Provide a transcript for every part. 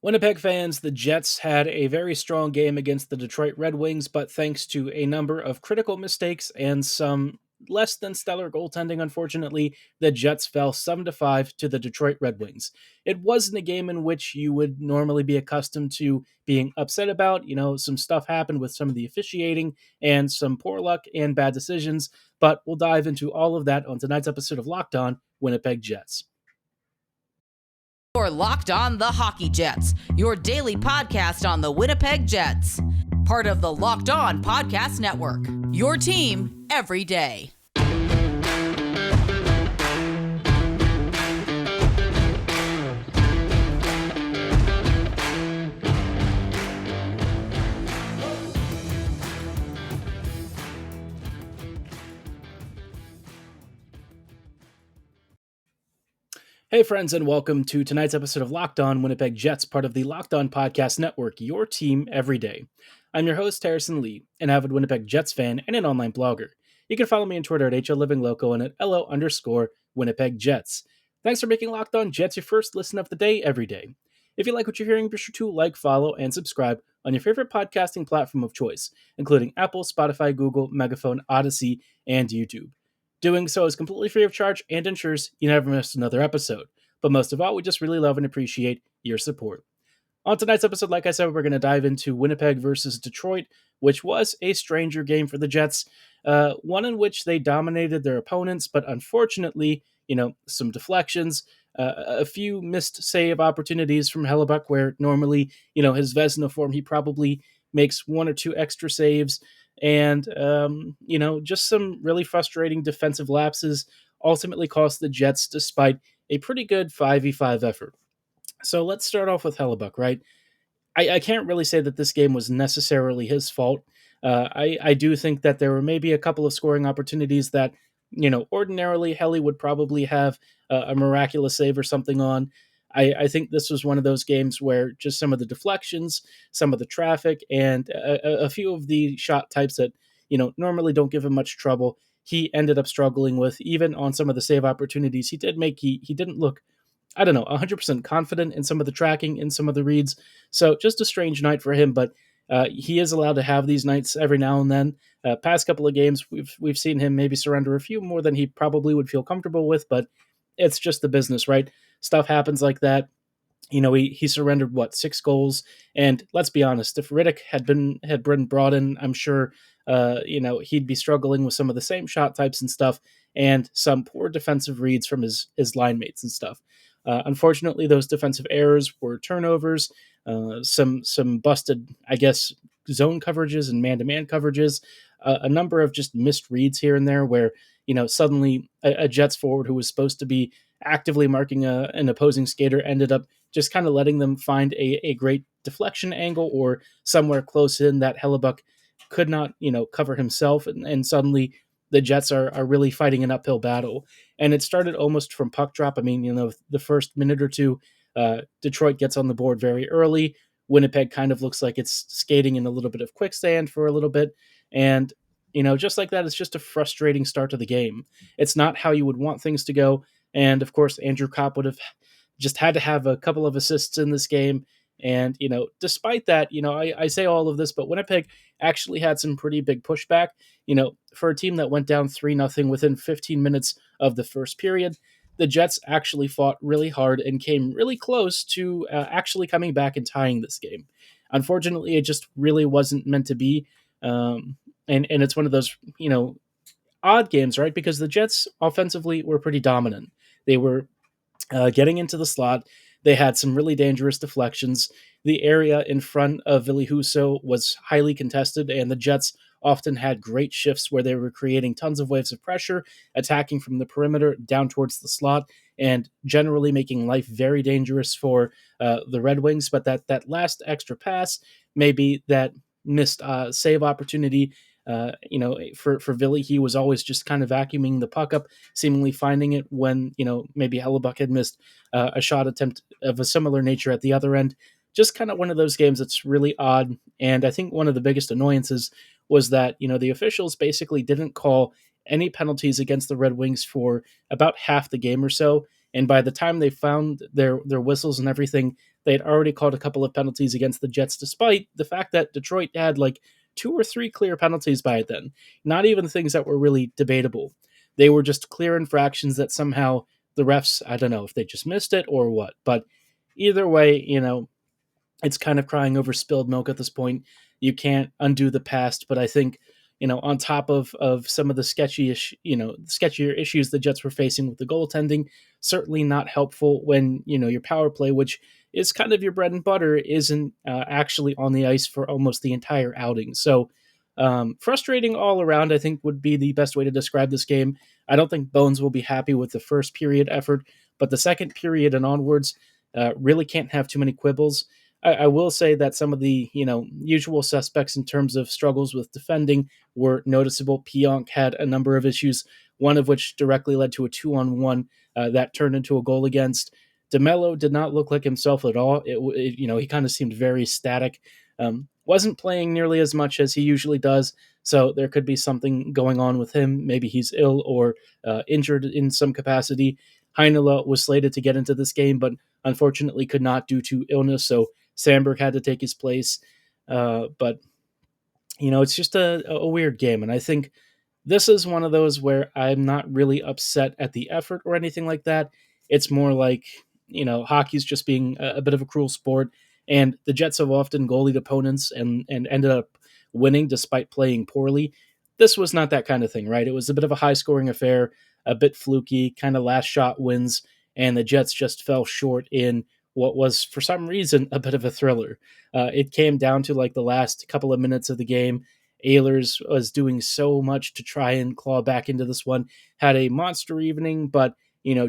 Winnipeg fans, the Jets had a very strong game against the Detroit Red Wings, but thanks to a number of critical mistakes and some less than stellar goaltending, unfortunately, the Jets fell 7-5 to the Detroit Red Wings. It wasn't a game in which you would normally be accustomed to being upset about. Some stuff happened with some of the officiating and some poor luck and bad decisions, but we'll dive into all of that on tonight's episode of Locked On Winnipeg Jets. You're Locked On the Hockey Jets, your daily podcast on the Winnipeg Jets. Part of the Locked On Podcast Network, your team every day. Hey, friends, and welcome to tonight's episode of Locked On Winnipeg Jets, part of the Locked On Podcast Network, your team every day. I'm your host, Harrison Lee, an avid Winnipeg Jets fan and an online blogger. You can follow me on Twitter at HLLivingLoco and at LO_Winnipeg Jets. Thanks for making Locked On Jets your first listen of the day every day. If you like what you're hearing, be sure to like, follow, and subscribe on your favorite podcasting platform of choice, including Apple, Spotify, Google, Megaphone, Odyssey, and YouTube. Doing so is completely free of charge and ensures you never miss another episode. But most of all, we just really love and appreciate your support. On tonight's episode, like I said, we're going to dive into Winnipeg versus Detroit, which was a stranger game for the Jets, one in which they dominated their opponents, but unfortunately, some deflections, a few missed save opportunities from Hellebuyck, where normally, his Vezina form, he probably makes one or two extra saves, and, just some really frustrating defensive lapses ultimately cost the Jets despite a pretty good 5v5 effort. So let's start off with Hellebuyck, right? I can't really say that this game was necessarily his fault. I do think that there were maybe a couple of scoring opportunities that, ordinarily Helly would probably have a miraculous save or something on. I think this was one of those games where just some of the deflections, some of the traffic, and a few of the shot types that, normally don't give him much trouble, he ended up struggling with. Even on some of the save opportunities he did make, he didn't look, I don't know, 100% confident in some of the tracking, in some of the reads. So just a strange night for him, but he is allowed to have these nights every now and then. Past couple of games, we've seen him maybe surrender a few more than he probably would feel comfortable with, but it's just the business, right? Stuff happens like that. He surrendered 6 goals, and let's be honest, if Riddick had been brought in, I'm sure he'd be struggling with some of the same shot types and stuff, and some poor defensive reads from his line mates and stuff. Unfortunately, those defensive errors were turnovers, some busted, I guess, zone coverages and man-to-man coverages, a number of just missed reads here and there where, suddenly a Jets forward who was supposed to be actively marking an opposing skater ended up just kind of letting them find a great deflection angle or somewhere close in that Hellebuyck could not, cover himself. And suddenly the Jets are really fighting an uphill battle. And it started almost from puck drop. I mean, the first minute or two, Detroit gets on the board very early. Winnipeg kind of looks like it's skating in a little bit of quicksand for a little bit. And, just like that, it's just a frustrating start to the game. It's not how you would want things to go. And of course, Andrew Kopp would have just had to have a couple of assists in this game. And, despite that, I say all of this, but Winnipeg actually had some pretty big pushback. For a team that went down 3-0 within 15 minutes of the first period, the Jets actually fought really hard and came really close to actually coming back and tying this game. Unfortunately, it just really wasn't meant to be. And it's one of those, odd games, right? Because the Jets offensively were pretty dominant. They were getting into the slot. They had some really dangerous deflections. The area in front of Ville Husso was highly contested, and the Jets often had great shifts where they were creating tons of waves of pressure, attacking from the perimeter down towards the slot, and generally making life very dangerous for the Red Wings. But that last extra pass, maybe that missed save opportunity, for Ville, he was always just kind of vacuuming the puck up, seemingly finding it when, maybe Hellebuyck had missed a shot attempt of a similar nature at the other end. Just kind of one of those games that's really odd. And I think one of the biggest annoyances was that, the officials basically didn't call any penalties against the Red Wings for about half the game or so. And by the time they found their whistles and everything, They had already called a couple of penalties against the Jets, despite the fact that Detroit had like two or three clear penalties by then. Not even things that were really debatable. They were just clear infractions that somehow the refs, I don't know if they just missed it or what, but either way, it's kind of crying over spilled milk at this point. You can't undo the past, but I think on top of some of the sketchier issues the Jets were facing with the goaltending, certainly not helpful when your power play, which is kind of your bread and butter, isn't actually on the ice for almost the entire outing. So frustrating all around, I think, would be the best way to describe this game. I don't think Bones will be happy with the first period effort, but the second period and onwards really can't have too many quibbles. I will say that some of the usual suspects in terms of struggles with defending were noticeable. Pionk had a number of issues, one of which directly led to a 2-on-1 that turned into a goal against. DeMello did not look like himself at all. He kind of seemed very static. Wasn't playing nearly as much as he usually does, so there could be something going on with him. Maybe he's ill or injured in some capacity. Heinola was slated to get into this game, but unfortunately could not due to illness, so Sandberg had to take his place. But it's just a weird game. And I think this is one of those where I'm not really upset at the effort or anything like that. It's more like, hockey's just being a bit of a cruel sport. And the Jets have often goalied opponents and ended up winning despite playing poorly. This was not that kind of thing, right? It was a bit of a high scoring affair, a bit fluky, kind of last shot wins. And the Jets just fell short in what was, for some reason, a bit of a thriller. It came down to like the last couple of minutes of the game. Ehlers was doing so much to try and claw back into this one, had a monster evening, but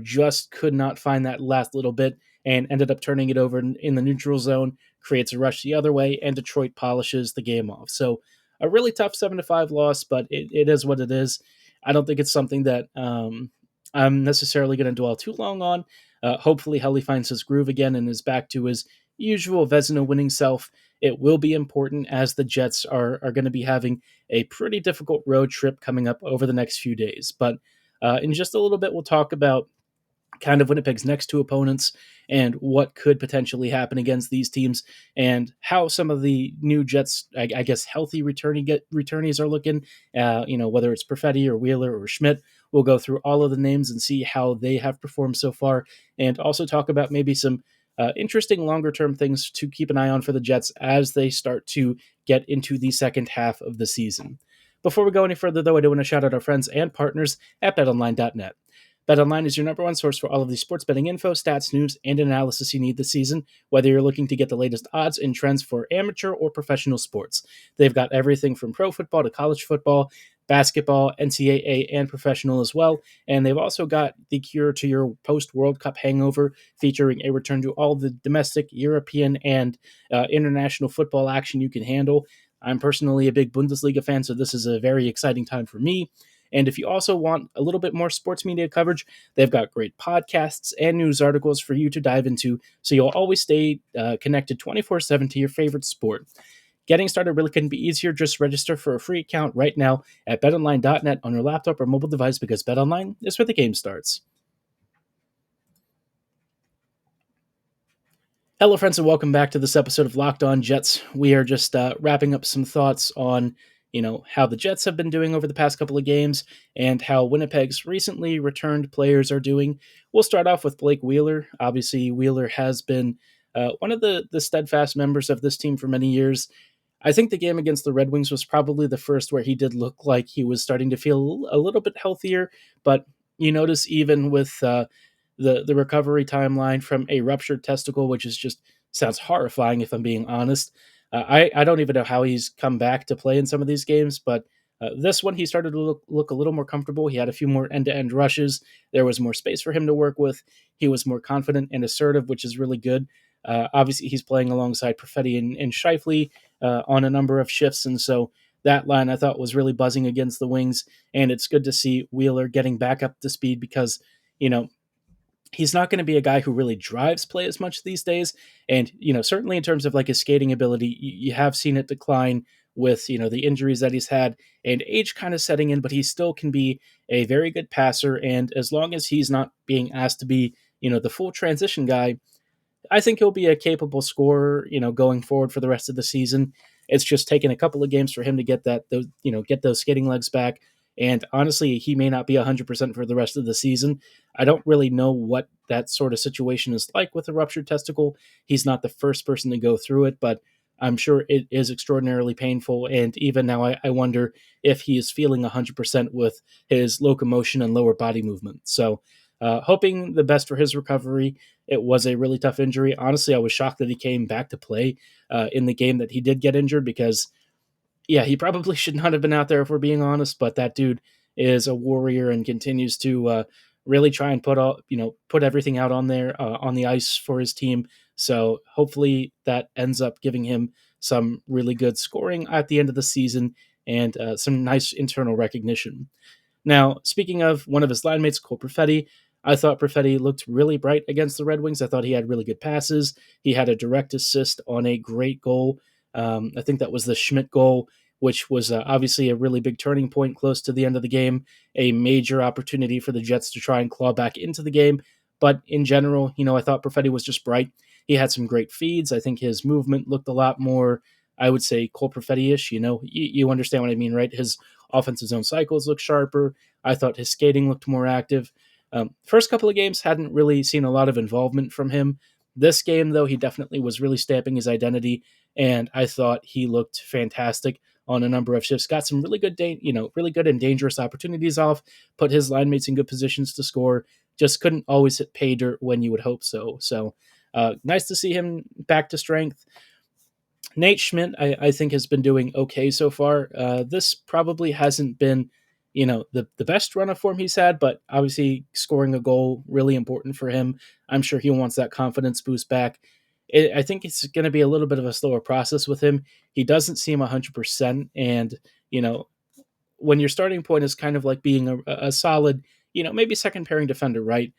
just could not find that last little bit and ended up turning it over in the neutral zone, creates a rush the other way, and Detroit polishes the game off. So a really tough 7-5 loss, but it is what it is. I don't think it's something that I'm necessarily going to dwell too long on. Hopefully, Helly finds his groove again and is back to his usual Vezina winning self. It will be important as the Jets are going to be having a pretty difficult road trip coming up over the next few days. But in just a little bit, we'll talk about kind of Winnipeg's next two opponents and what could potentially happen against these teams and how some of the new Jets, I guess, healthy returnees are looking, whether it's Perfetti or Wheeler or Schmidt. We'll go through all of the names and see how they have performed so far and also talk about maybe some interesting longer-term things to keep an eye on for the Jets as they start to get into the second half of the season. Before we go any further, though, I do want to shout out our friends and partners at BetOnline.net. BetOnline is your number one source for all of the sports betting info, stats, news, and analysis you need this season, whether you're looking to get the latest odds and trends for amateur or professional sports. They've got everything from pro football to college football, basketball, NCAA, and professional as well. And they've also got the cure to your post-World Cup hangover, featuring a return to all the domestic, European, and international football action you can handle. I'm personally a big Bundesliga fan, so this is a very exciting time for me. And if you also want a little bit more sports media coverage, they've got great podcasts and news articles for you to dive into, so you'll always stay connected 24/7 to your favorite sport. Getting started really couldn't be easier. Just register for a free account right now at betonline.net on your laptop or mobile device, because BetOnline is where the game starts. Hello, friends, and welcome back to this episode of Locked On Jets. We are just wrapping up some thoughts on how the Jets have been doing over the past couple of games and how Winnipeg's recently returned players are doing. We'll start off with Blake Wheeler. Obviously, Wheeler has been one of the steadfast members of this team for many years. I think the game against the Red Wings was probably the first where he did look like he was starting to feel a little bit healthier, but you notice even with the recovery timeline from a ruptured testicle, which is just sounds horrifying if I'm being honest. I don't even know how he's come back to play in some of these games, but this one he started to look a little more comfortable. He had a few more end-to-end rushes. There was more space for him to work with. He was more confident and assertive, which is really good. Obviously, he's playing alongside Perfetti and Scheifele on a number of shifts, and so that line I thought was really buzzing against the Wings, and it's good to see Wheeler getting back up to speed because, he's not going to be a guy who really drives play as much these days. And, certainly in terms of like his skating ability, you have seen it decline with, the injuries that he's had and age kind of setting in, but he still can be a very good passer. And as long as he's not being asked to be, the full transition guy, I think he'll be a capable scorer, going forward for the rest of the season. It's just taken a couple of games for him to get get those skating legs back. And honestly, he may not be 100% for the rest of the season. I don't really know what that sort of situation is like with a ruptured testicle. He's not the first person to go through it, but I'm sure it is extraordinarily painful. And even now, I wonder if he is feeling 100% with his locomotion and lower body movement. So, hoping the best for his recovery. It was a really tough injury. Honestly, I was shocked that he came back to play in the game that he did get injured because, yeah, he probably should not have been out there if we're being honest. But that dude is a warrior and continues to really try and put everything out on there on the ice for his team. So hopefully that ends up giving him some really good scoring at the end of the season and some nice internal recognition. Now, speaking of one of his line mates, Cole Perfetti, I thought Perfetti looked really bright against the Red Wings. I thought he had really good passes. He had a direct assist on a great goal. I think that was the Schmidt goal, which was obviously a really big turning point close to the end of the game, a major opportunity for the Jets to try and claw back into the game. But in general, I thought Perfetti was just bright. He had some great feeds. I think his movement looked a lot more, I would say, Cole Perfetti-ish. You understand what I mean, right? His offensive zone cycles looked sharper. I thought his skating looked more active. First couple of games hadn't really seen a lot of involvement from him. This game, though, he definitely was really stamping his identity, and I thought he looked fantastic on a number of shifts. Got some really good, really good and dangerous opportunities off. Put his line mates in good positions to score. Just couldn't always hit pay dirt when you would hope so. So nice to see him back to strength. Nate Schmidt, I think, has been doing okay so far. This probably hasn't been, the best run of form he's had, but obviously scoring a goal, really important for him. I'm sure he wants that confidence boost back. I think it's going to be a little bit of a slower process with him. He doesn't seem 100%. And, you know, when your starting point is kind of like being a solid, maybe second pairing defender, right?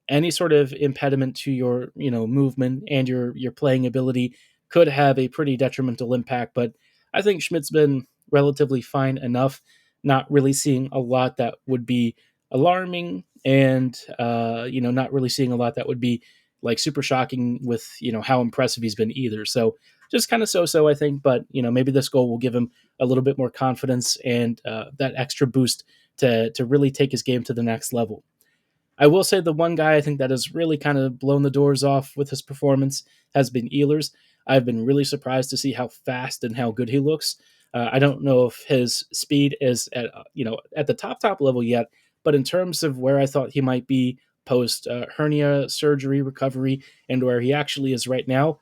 Any sort of impediment to your movement and your playing ability could have a pretty detrimental impact. But I think Schmidt's been relatively fine enough, not really seeing a lot that would be alarming, and not really seeing a lot that would be like super shocking with how impressive he's been either. So just kind of so I think, but maybe this goal will give him a little bit more confidence and that extra boost to really take his game to the next level. I will say the one guy I think that has really kind of blown the doors off with his performance has been Ehlers. I've been really surprised to see how fast and how good he looks. I don't know if his speed is at the top level yet, but in terms of where I thought he might be post hernia surgery recovery and where he actually is right now,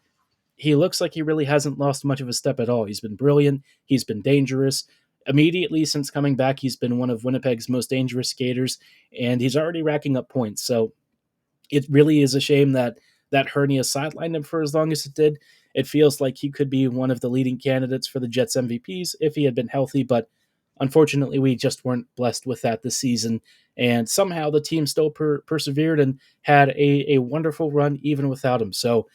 he looks like he really hasn't lost much of a step at all. He's been brilliant. He's been dangerous. Immediately since coming back, he's been one of Winnipeg's most dangerous skaters, and he's already racking up points. So it really is a shame that that hernia sidelined him for as long as it did. It feels like he could be one of the leading candidates for the Jets MVPs if he had been healthy, but unfortunately, we just weren't blessed with that this season. And somehow the team still persevered and had a wonderful run even without him. So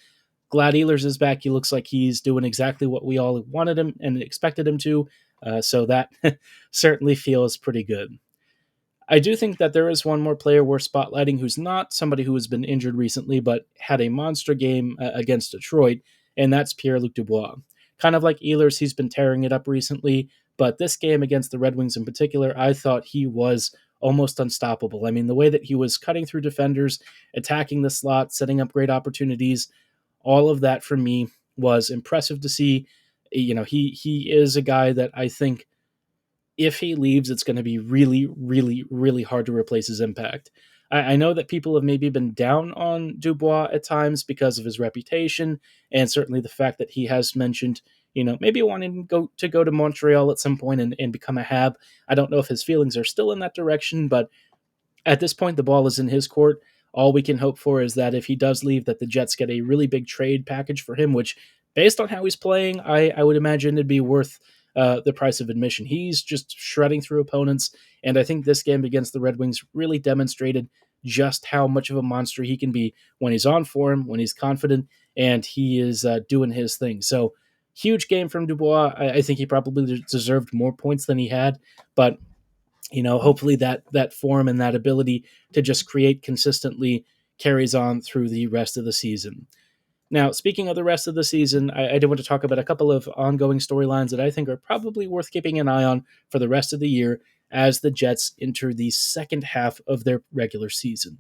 glad Ehlers is back. He looks like he's doing exactly what we all wanted him and expected him to. So that certainly feels pretty good. I do think that there is one more player worth spotlighting who's not somebody who has been injured recently, but had a monster game against Detroit, and that's Pierre-Luc Dubois. Kind of like Ehlers, he's been tearing it up recently, but this game against the Red Wings in particular, I thought he was almost unstoppable. I mean, the way that he was cutting through defenders, attacking the slot, setting up great opportunities, all of that for me was impressive to see. He is a guy that I think if he leaves, it's going to be really, really, really hard to replace his impact. I know that people have maybe been down on Dubois at times because of his reputation, and certainly the fact that he has mentioned, maybe wanting to go to Montreal at some point and become a Hab. I don't know if his feelings are still in that direction, but at this point, the ball is in his court. All we can hope for is that if he does leave, that the Jets get a really big trade package for him, which, based on how he's playing, I would imagine it'd be worth the price of admission. He's just shredding through opponents, and I think this game against the Red Wings really demonstrated just how much of a monster he can be when he's on form, when he's confident, and he is doing his thing. So, huge game from Dubois. I think he probably deserved more points than he had, but hopefully that form and that ability to just create consistently carries on through the rest of the season. Now, speaking of the rest of the season, I did want to talk about a couple of ongoing storylines that I think are probably worth keeping an eye on for the rest of the year as the Jets enter the second half of their regular season.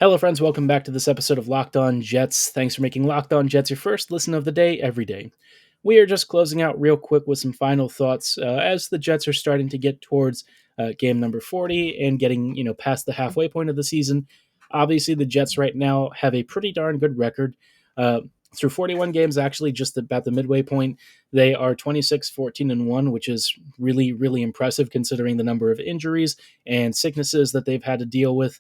Hello, friends. Welcome back to this episode of Locked On Jets. Thanks for making Locked On Jets your first listen of the day every day. We are just closing out real quick with some final thoughts as the Jets are starting to get towards game number 40 and getting past the halfway point of the season. Obviously, the Jets right now have a pretty darn good record. Through 41 games, actually, just about the midway point, they are 26-14-1, which is really, really impressive considering the number of injuries and sicknesses that they've had to deal with.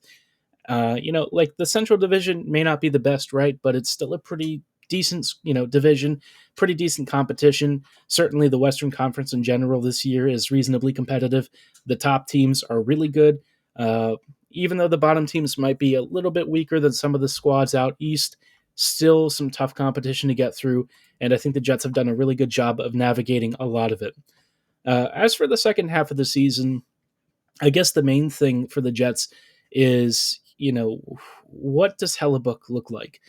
Like the Central Division may not be the best, right? But it's still a pretty decent, division, pretty decent competition. Certainly, the Western Conference in general this year is reasonably competitive. The top teams are really good. Even though the bottom teams might be a little bit weaker than some of the squads out east, still some tough competition to get through. And I think the Jets have done a really good job of navigating a lot of it. As for the second half of the season, I guess the main thing for the Jets is, what does Hellebuck look like?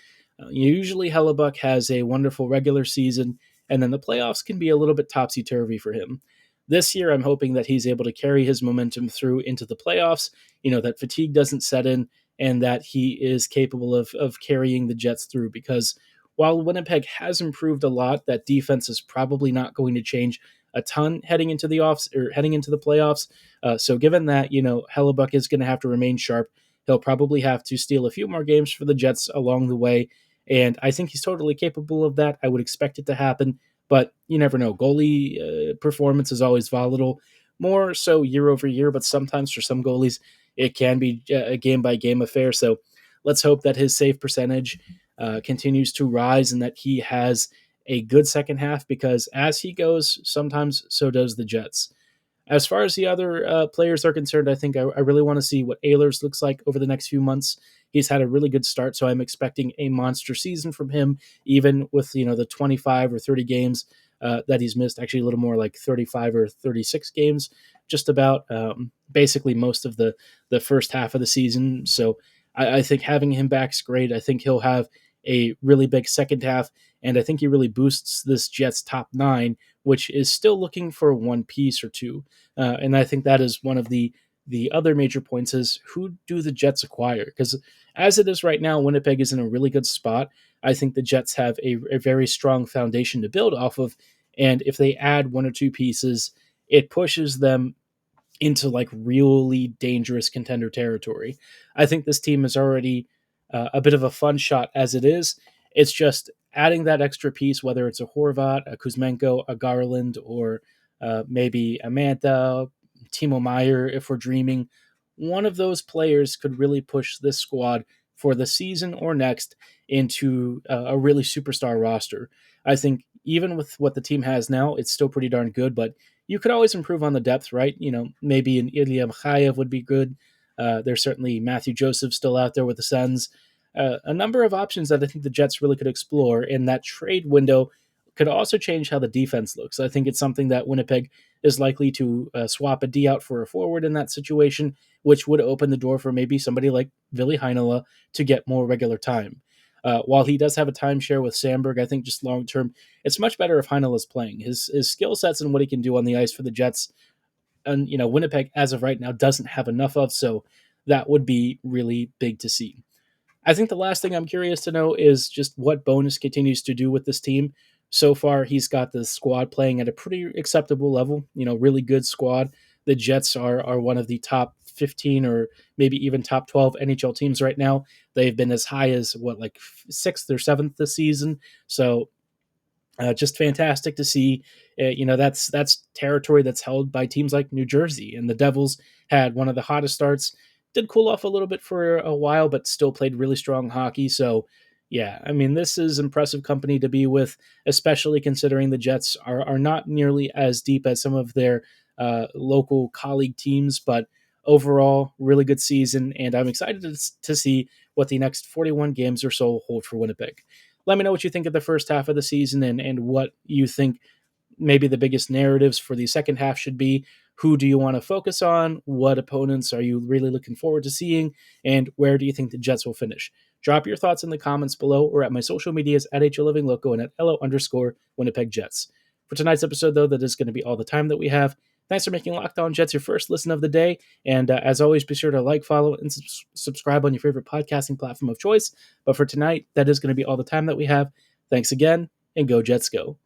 Usually Hellebuck has a wonderful regular season, and then the playoffs can be a little bit topsy-turvy for him. This year, I'm hoping that he's able to carry his momentum through into the playoffs, that fatigue doesn't set in, and that he is capable of carrying the Jets through, because while Winnipeg has improved a lot, that defense is probably not going to change a ton heading into the playoffs. So given that, Hellebuck is going to have to remain sharp, he'll probably have to steal a few more games for the Jets along the way. And I think he's totally capable of that. I would expect it to happen, but you never know. Goalie performance is always volatile, more so year over year, but sometimes for some goalies, it can be a game by game affair. So let's hope that his save percentage continues to rise and that he has a good second half, because as he goes, sometimes so does the Jets. As far as the other players are concerned, I think I really want to see what Ehlers looks like over the next few months. He's had a really good start, so I'm expecting a monster season from him, even with the 25 or 30 games that he's missed. Actually, a little more like 35 or 36 games, just about basically most of the first half of the season. So I think having him back is great. I think he'll have a really big second half, and I think he really boosts this Jets top nine, which is still looking for one piece or two. And I think that is one of the other major points is, who do the Jets acquire? Because as it is right now, Winnipeg is in a really good spot. I think the Jets have a very strong foundation to build off of. And if they add one or two pieces, it pushes them into like really dangerous contender territory. I think this team is already a bit of a fun shot as it is. It's just adding that extra piece, whether it's a Horvat, a Kuzmenko, a Garland, or maybe a Mantha, Timo Meyer, if we're dreaming. One of those players could really push this squad for the season or next into a really superstar roster. I think even with what the team has now, it's still pretty darn good, but you could always improve on the depth, right? Maybe an Ilya Mikheyev would be good. There's certainly Matthew Joseph still out there with the Sens. A number of options that I think the Jets really could explore, and that trade window could also change how the defense looks. I think it's something that Winnipeg is likely to swap a D out for a forward in that situation, which would open the door for maybe somebody like Ville Heinola to get more regular time. While he does have a timeshare with Sandberg, I think just long term, it's much better if Heinola is playing. His skill sets and what he can do on the ice for the Jets, and Winnipeg as of right now doesn't have enough of, so that would be really big to see. I think the last thing I'm curious to know is just what Bowness continues to do with this team. So far, he's got the squad playing at a pretty acceptable level, really good squad. The Jets are one of the top 15 or maybe even top 12 NHL teams right now. They've been as high as, like 6th or 7th this season. So just fantastic to see. That's territory that's held by teams like New Jersey, and the Devils had one of the hottest starts. Did cool off a little bit for a while, but still played really strong hockey. So, yeah, I mean, this is impressive company to be with, especially considering the Jets are not nearly as deep as some of their local colleague teams, but overall, really good season, and I'm excited to see what the next 41 games or so hold for Winnipeg. Let me know what you think of the first half of the season and what you think maybe the biggest narratives for the second half should be. Who do you want to focus on? What opponents are you really looking forward to seeing? And where do you think the Jets will finish? Drop your thoughts in the comments below or at my social medias at HLivingLoco and at LO_Winnipeg Jets. For tonight's episode, though, that is going to be all the time that we have. Thanks for making Locked On Jets your first listen of the day. And as always, be sure to like, follow, and subscribe on your favorite podcasting platform of choice. But for tonight, that is going to be all the time that we have. Thanks again, and go Jets go.